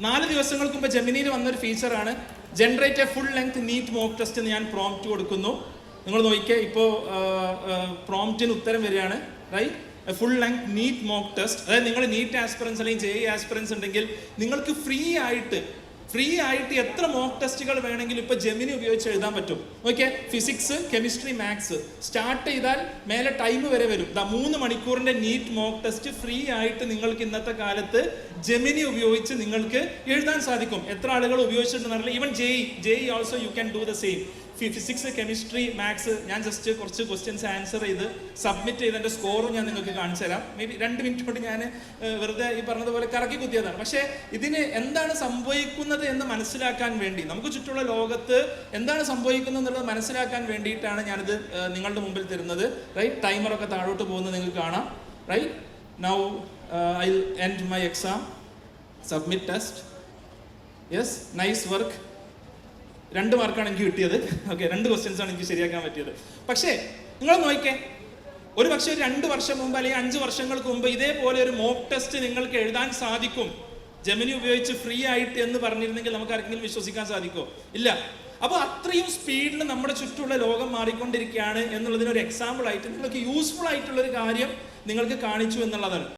4 ദിവസങ്ങൾക്ക് മുമ്പ് ജെമിനിയിൽ വന്നൊരു ഫീച്ചറാണ് generate a full length NEET mock test എന്ന് ഞാൻ പ്രോംപ്റ്റ് കൊടുക്കുന്നു. നിങ്ങൾ നോക്കിയാൽ ഇപ്പോൾ പ്രോംപ്റ്റിന് ഉത്തരം വരികയാണ്. Right, full length NEET mock test. അതായത് നിങ്ങൾ നീറ്റ് ആസ്പിറൻസ് അല്ലെങ്കിൽ JEE ആസ്പിറൻസ് ഉണ്ടെങ്കിൽ നിങ്ങൾക്ക് ഫ്രീ ആയിട്ട് എത്ര മോക്ക് ടെസ്റ്റുകൾ വേണമെങ്കിലും ഇപ്പൊ ജെമിനി ഉപയോഗിച്ച് എഴുതാൻ പറ്റും. Okay, physics, chemistry, maths start ചെയ്താൽ മേലെ ടൈം വരെ വരും. 3 മണിക്കൂറിന്റെ നീറ്റ് മോക്ക് ടെസ്റ്റ് ഫ്രീ ആയിട്ട് നിങ്ങൾക്ക് ഇന്നത്തെ കാലത്ത് ജെമിനി ഉപയോഗിച്ച് നിങ്ങൾക്ക് എഴുതാൻ സാധിക്കും. എത്ര ആളുകൾ ഉപയോഗിച്ചിട്ടുണ്ടെന്ന് അറിയില്ല. Even JEE also you can do the same. Physics, chemistry, maths ഞാൻ ജസ്റ്റ് കുറച്ച് ക്വസ്റ്റ്യൻസ് ആൻസർ ചെയ്ത് സബ്മിറ്റ് ചെയ്തതിൻ്റെ സ്കോറും ഞാൻ നിങ്ങൾക്ക് കാണിച്ചു തരാം. മേ ബി 2 മിനിറ്റ് കൊണ്ട് ഞാൻ വെറുതെ ഈ പറഞ്ഞതുപോലെ കറക്കി കുത്തിയതാണ്. പക്ഷേ ഇതിന് എന്താണ് സംഭവിക്കുന്നത് എന്ന് മനസ്സിലാക്കാൻ വേണ്ടി, നമുക്ക് ചുറ്റുമുള്ള ലോകത്ത് എന്താണ് സംഭവിക്കുന്നത് എന്നുള്ളത് മനസ്സിലാക്കാൻ വേണ്ടിയിട്ടാണ് ഞാനിത് നിങ്ങളുടെ മുമ്പിൽ തരുന്നത്. റൈറ്റ്, ടൈമറൊക്കെ താഴോട്ട് പോകുന്നത് നിങ്ങൾക്ക് കാണാം. Right, now I will end my exam. Submit test. Yes, nice work. 2 മാർക്കാണ് എനിക്ക് കിട്ടിയത്. ഓക്കെ, 2 ക്വസ്റ്റ്യൻസ് ആണ് എനിക്ക് ശരിയാക്കാൻ പറ്റിയത്. പക്ഷേ നിങ്ങൾ നോക്കിക്കേ, ഒരു പക്ഷേ 2 വർഷം മുമ്പ് അല്ലെങ്കിൽ 5 വർഷങ്ങൾക്ക് മുമ്പ് ഇതേപോലെ ഒരു മോക്ക് ടെസ്റ്റ് നിങ്ങൾക്ക് എഴുതാൻ സാധിക്കും ജെമിനി ഉപയോഗിച്ച് ഫ്രീ ആയിട്ട് എന്ന് പറഞ്ഞിരുന്നെങ്കിൽ നമുക്ക് ആർക്കെങ്കിലും വിശ്വസിക്കാൻ സാധിക്കുമോ? ഇല്ല. അപ്പോൾ അത്രയും സ്പീഡിൽ നമ്മുടെ ചുറ്റുമുള്ള ലോകം മാറിക്കൊണ്ടിരിക്കുകയാണ് എന്നുള്ളതിനൊരു എക്സാമ്പിൾ ആയിട്ട് നിങ്ങൾക്ക് യൂസ്ഫുൾ ആയിട്ടുള്ളൊരു കാര്യം നിങ്ങൾക്ക് കാണിച്ചു എന്നുള്ളതാണ്.